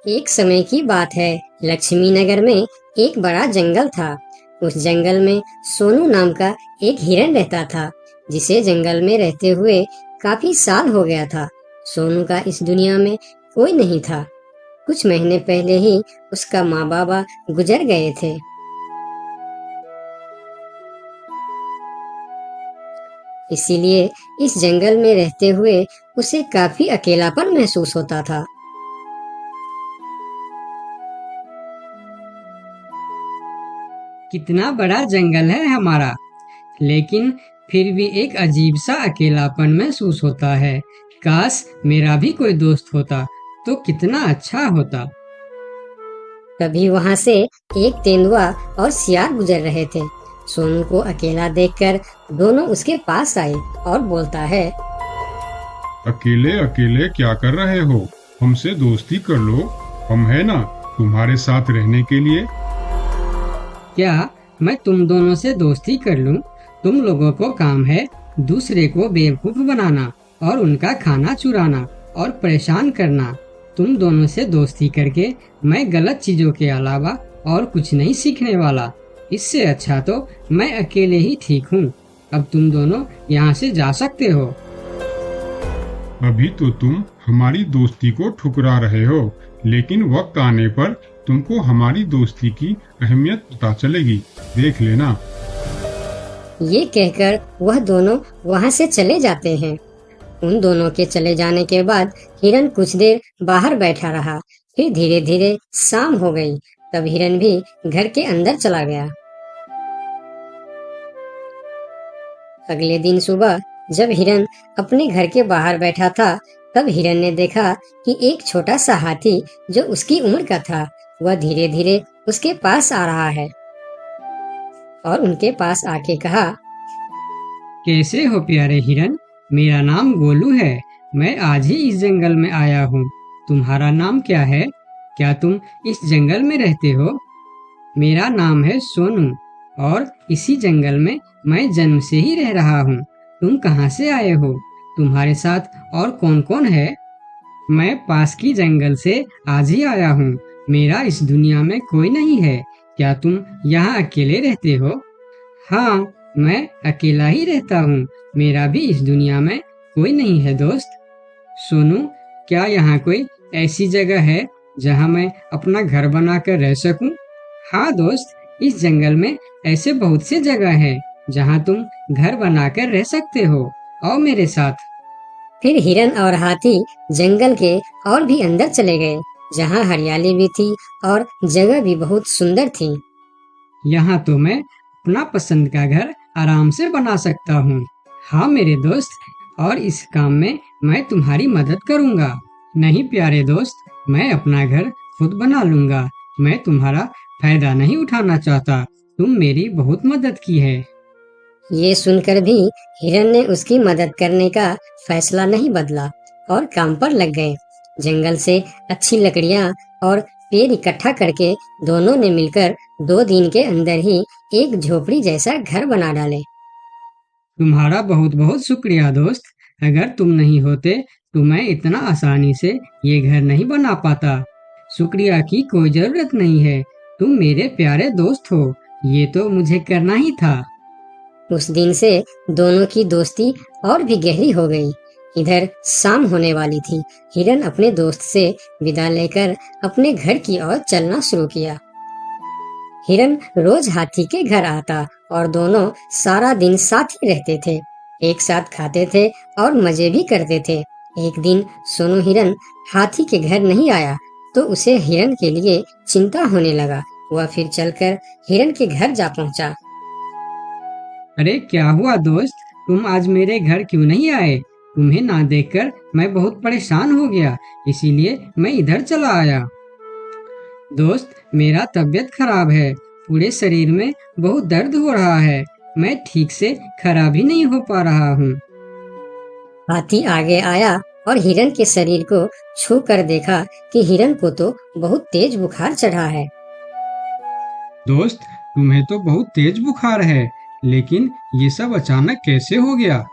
एक समय की बात है। लक्ष्मी नगर में एक बड़ा जंगल था। उस जंगल में सोनू नाम का एक हिरन रहता था, जिसे जंगल में रहते हुए काफी साल हो गया था। सोनू का इस दुनिया में कोई नहीं था। कुछ महीने पहले ही उसका माँ बाबा गुजर गए थे। इसीलिए इस जंगल में रहते हुए उसे काफी अकेलापन महसूस होता था। कितना बड़ा जंगल है हमारा, लेकिन फिर भी एक अजीब सा अकेलापन महसूस होता है। काश मेरा भी कोई दोस्त होता तो कितना अच्छा होता। तभी वहां से एक तेंदुआ और सियार गुजर रहे थे। सोनू को अकेला देखकर दोनों उसके पास आए और बोलता है, अकेले अकेले क्या कर रहे हो? हमसे दोस्ती कर लो, हम है ना तुम्हारे साथ रहने के लिए। क्या मैं तुम दोनों से दोस्ती कर लूं? तुम लोगों को काम है दूसरे को बेवकूफ बनाना और उनका खाना चुराना और परेशान करना। तुम दोनों से दोस्ती करके मैं गलत चीजों के अलावा और कुछ नहीं सीखने वाला। इससे अच्छा तो मैं अकेले ही ठीक हूँ। अब तुम दोनों यहाँ से जा सकते हो। अभी तो तुम हमारी दोस्ती को ठुकरा रहे हो, लेकिन वक्त आने पर तुमको हमारी दोस्ती की अहमियत पता चलेगी, देख लेना। ये कहकर वह दोनों वहां से चले जाते हैं। उन दोनों के चले जाने के बाद हिरन कुछ देर बाहर बैठा रहा। फिर धीरे धीरे शाम हो गई। तब हिरन भी घर के अंदर चला गया। अगले दिन सुबह जब हिरन अपने घर के बाहर बैठा था, तब हिरन ने देखा कि एक छोटा सा हाथी जो उसकी उम्र का था, वह धीरे धीरे उसके पास आ रहा है और उनके पास आके कहा, कैसे हो प्यारे हिरन? मेरा नाम गोलू है। मैं आज ही इस जंगल में आया हूँ। तुम्हारा नाम क्या है? क्या तुम इस जंगल में रहते हो? मेरा नाम है सोनू और इसी जंगल में मैं जन्म से ही रह रहा हूँ। तुम कहाँ से आए हो? तुम्हारे साथ और कौन कौन है? मैं पास की जंगल से आज ही आया हूँ। मेरा इस दुनिया में कोई नहीं है। क्या तुम यहाँ अकेले रहते हो? हाँ, मैं अकेला ही रहता हूँ। मेरा भी इस दुनिया में कोई नहीं है दोस्त। सोनू, क्या यहाँ कोई ऐसी जगह है जहाँ मैं अपना घर बनाकर रह सकूं? हाँ दोस्त, इस जंगल में ऐसे बहुत से जगह है जहाँ तुम घर बनाकर रह सकते हो। आओ मेरे साथ। फिर हिरन और हाथी जंगल के और भी अंदर चले गए, जहाँ हरियाली भी थी और जगह भी बहुत सुंदर थी। यहाँ तो मैं अपना पसंद का घर आराम से बना सकता हूँ। हाँ मेरे दोस्त, और इस काम में मैं तुम्हारी मदद करूँगा। नहीं प्यारे दोस्त, मैं अपना घर खुद बना लूँगा। मैं तुम्हारा फायदा नहीं उठाना चाहता। तुम मेरी बहुत मदद की है। ये सुनकर भी हिरन ने उसकी मदद करने का फैसला नहीं बदला और काम पर लग गए। जंगल से अच्छी लकड़ियाँ और पेड़ इकट्ठा करके दोनों ने मिलकर 2 दिन के अंदर ही एक झोपड़ी जैसा घर बना डाले। तुम्हारा बहुत बहुत शुक्रिया दोस्त। अगर तुम नहीं होते तो मैं इतना आसानी से ये घर नहीं बना पाता। शुक्रिया की कोई जरूरत नहीं है। तुम मेरे प्यारे दोस्त हो। ये तो मुझे करना ही था। उस दिन से दोनों की दोस्ती और भी गहरी हो गई। इधर शाम होने वाली थी। हिरन अपने दोस्त से विदा लेकर अपने घर की ओर चलना शुरू किया। हिरन रोज हाथी के घर आता और दोनों सारा दिन साथ ही रहते थे। एक साथ खाते थे और मजे भी करते थे। एक दिन सोनू हिरन हाथी के घर नहीं आया तो उसे हिरन के लिए चिंता होने लगा। वह फिर चलकर हिरन के घर जा पहुंचा। अरे क्या हुआ दोस्त, तुम आज मेरे घर क्यों नहीं आए? तुम्हें ना देखकर मैं बहुत परेशान हो गया, इसीलिए मैं इधर चला आया। दोस्त, मेरा तबीयत खराब है। पूरे शरीर में बहुत दर्द हो रहा है। मैं ठीक से खड़ा भी नहीं हो पा रहा हूँ। हाथी आगे आया और हिरन के शरीर को छू कर देखा कि हिरन को तो बहुत तेज बुखार चढ़ा है। दोस्त, तुम्हें तो बहुत तेज बुखार है, लेकिन ये सब अचानक कैसे हो गया?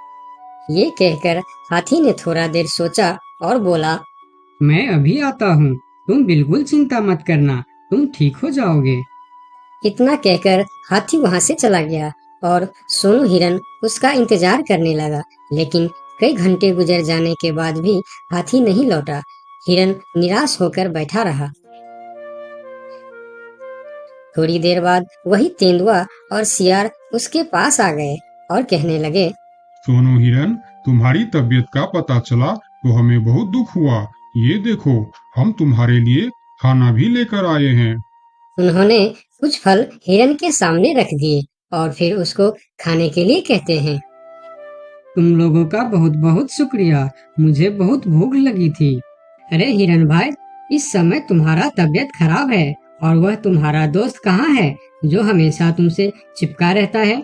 ये कहकर हाथी ने थोड़ा देर सोचा और बोला, मैं अभी आता हूँ। तुम बिल्कुल चिंता मत करना, तुम ठीक हो जाओगे। इतना कहकर हाथी वहां से चला गया और सोनू हिरन उसका इंतजार करने लगा, लेकिन कई घंटे गुजर जाने के बाद भी हाथी नहीं लौटा। हिरन निराश होकर बैठा रहा। थोड़ी देर बाद वही तेंदुआ और सियार उसके पास आ गए और कहने लगे, सोनू हिरन, तुम्हारी तबीयत का पता चला तो हमें बहुत दुख हुआ। ये देखो, हम तुम्हारे लिए खाना भी लेकर आए हैं। उन्होंने कुछ फल हिरन के सामने रख दिए और फिर उसको खाने के लिए कहते हैं। तुम लोगों का बहुत बहुत शुक्रिया, मुझे बहुत भूख लगी थी। अरे हिरन भाई, इस समय तुम्हारा तबीयत खराब है और वह तुम्हारा दोस्त कहाँ है जो हमेशा तुमसे चिपका रहता है?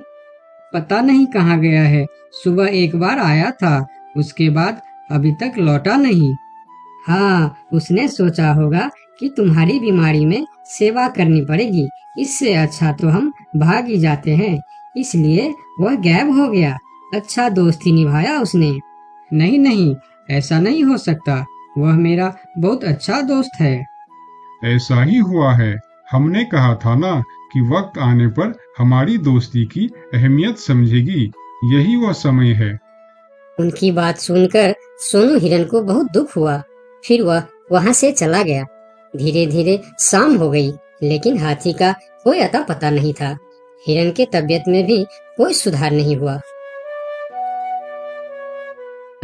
पता नहीं कहाँ गया है। सुबह एक बार आया था, उसके बाद अभी तक लौटा नहीं। हाँ, उसने सोचा होगा कि तुम्हारी बीमारी में सेवा करनी पड़ेगी, इससे अच्छा तो हम भाग ही जाते हैं, इसलिए वह गायब हो गया। अच्छा दोस्ती निभाया उसने। नहीं नहीं, ऐसा नहीं हो सकता, वह मेरा बहुत अच्छा दोस्त है। ऐसा ही हुआ है। हमने कहा था ना कि वक्त आने पर हमारी दोस्ती की अहमियत समझेगी। यही वह समय है। उनकी बात सुनकर सोनू हिरन को बहुत दुख हुआ। फिर वह वहां से चला गया। धीरे धीरे शाम हो गई, लेकिन हाथी का कोई अता पता नहीं था। हिरन के तबीयत में भी कोई सुधार नहीं हुआ।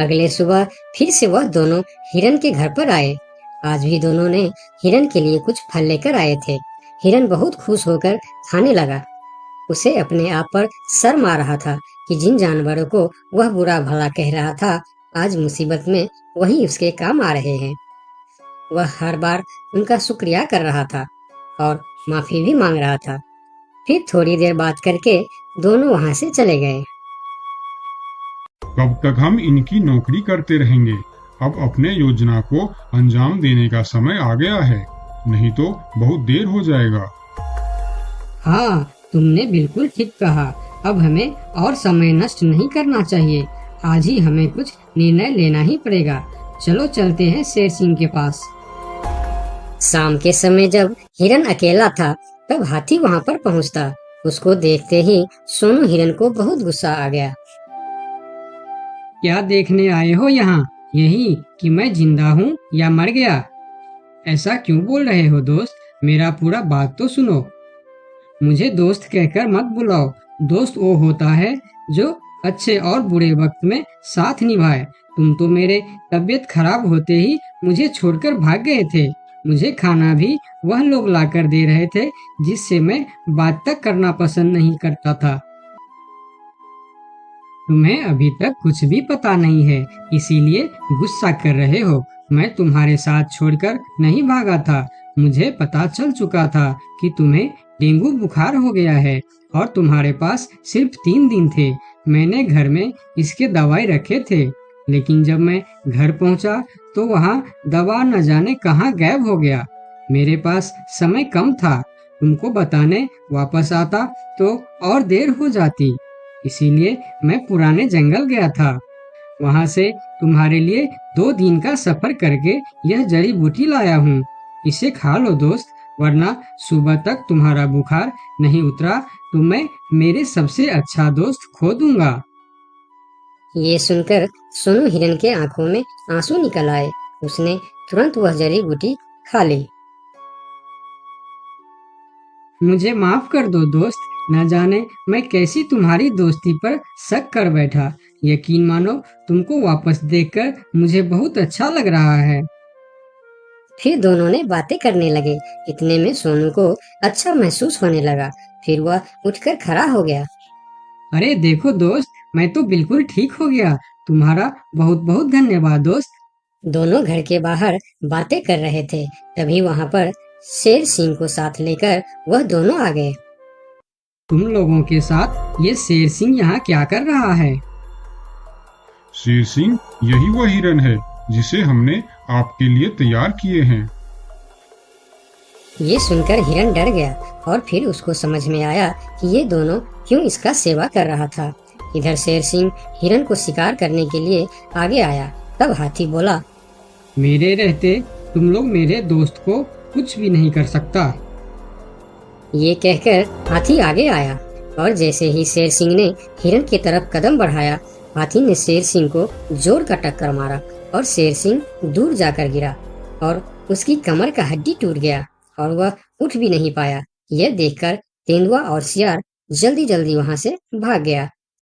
अगले सुबह फिर से वह दोनों हिरन के घर पर आए। आज भी दोनों ने हिरन के लिए कुछ फल लेकर आए थे। हिरन बहुत खुश होकर खाने लगा। उसे अपने आप पर शर्म आ रहा था कि जिन जानवरों को वह बुरा भला कह रहा था, आज मुसीबत में वही उसके काम आ रहे हैं। वह हर बार उनका शुक्रिया कर रहा था और माफी भी मांग रहा था। फिर थोड़ी देर बात करके दोनों वहां से चले गए। कब तक हम इनकी नौकरी करते रहेंगे? अब अपने योजना को अंजाम देने का समय आ गया है, नहीं तो बहुत देर हो जाएगा। हाँ, तुमने बिल्कुल ठीक कहा। अब हमें और समय नष्ट नहीं करना चाहिए। आज ही हमें कुछ निर्णय लेना ही पड़ेगा। चलो चलते हैं शेर सिंह के पास। शाम के समय जब हिरन अकेला था, तब हाथी वहां पर पहुंचता। उसको देखते ही सोनू हिरन को बहुत गुस्सा आ गया। क्या देखने आए हो यहाँ? यही कि मैं जिंदा हूँ या मर गया? ऐसा क्यों बोल रहे हो दोस्त? मेरा पूरा बात तो सुनो। मुझे दोस्त कहकर मत बुलाओ। दोस्त वो होता है जो अच्छे और बुरे वक्त में साथ निभाए। तुम तो मेरे तबीयत खराब होते ही मुझे छोड़कर भाग गए थे। मुझे खाना भी वह लोग लाकर दे रहे थे जिससे मैं बात तक करना पसंद नहीं करता था। तुम्हें अभी तक कुछ भी पता नहीं है, इसीलिए गुस्सा कर रहे हो। मैं तुम्हारे साथ छोड़कर नहीं भागा था। मुझे पता चल चुका था कि तुम्हें डेंगू बुखार हो गया है और तुम्हारे पास सिर्फ 3 दिन थे। मैंने घर में इसके दवाई रखे थे, लेकिन जब मैं घर पहुंचा तो वहाँ दवा न जाने कहाँ गायब हो गया। मेरे पास समय कम था। तुमको बताने वापस आता तो और देर हो जाती, इसीलिए मैं पुराने जंगल गया था। वहाँ से तुम्हारे लिए 2 दिन का सफर करके यह जड़ी बूटी लाया हूँ। इसे खा लो दोस्त, वरना सुबह तक तुम्हारा बुखार नहीं उतरा तो मैं मेरे सबसे अच्छा दोस्त खो दूंगा। ये सुनकर सोनू हिरन के आंखों में आंसू निकल आए। उसने तुरंत वह जड़ी बूटी खा ली। मुझे माफ कर दो दोस्त, न जाने मैं कैसी तुम्हारी दोस्ती पर शक कर बैठा। यकीन मानो, तुमको वापस देखकर मुझे बहुत अच्छा लग रहा है। फिर दोनों ने बातें करने लगे। इतने में सोनू को अच्छा महसूस होने लगा। फिर वह उठकर खड़ा हो गया। अरे देखो दोस्त, मैं तो बिल्कुल ठीक हो गया। तुम्हारा बहुत बहुत धन्यवाद दोस्त। दोनों घर के बाहर बातें कर रहे थे, तभी वहां पर शेर सिंह को साथ लेकर वह दोनों आ गए। तुम लोगों के साथ ये शेर सिंह यहाँ क्या कर रहा है? शेर सिंह, यही वह हिरन है जिसे हमने आपके लिए तैयार किए हैं। ये सुनकर हिरन डर गया और फिर उसको समझ में आया कि ये दोनों क्यों इसका सेवा कर रहा था। इधर शेर सिंह हिरन को शिकार करने के लिए आगे आया। तब हाथी बोला, मेरे रहते तुम लोग मेरे दोस्त को कुछ भी नहीं कर सकता। ये कहकर हाथी आगे आया और जैसे ही शेर सिंह ने हिरन की तरफ कदम बढ़ाया, हाथी ने शेर सिंह को जोर का टक्कर मारा और शेर सिंह दूर जाकर गिरा और उसकी कमर का हड्डी टूट गया और वह उठ भी नहीं पाया। यह देखकर तेंदुआ और सियार जल्दी जल्दी वहां से भाग गया।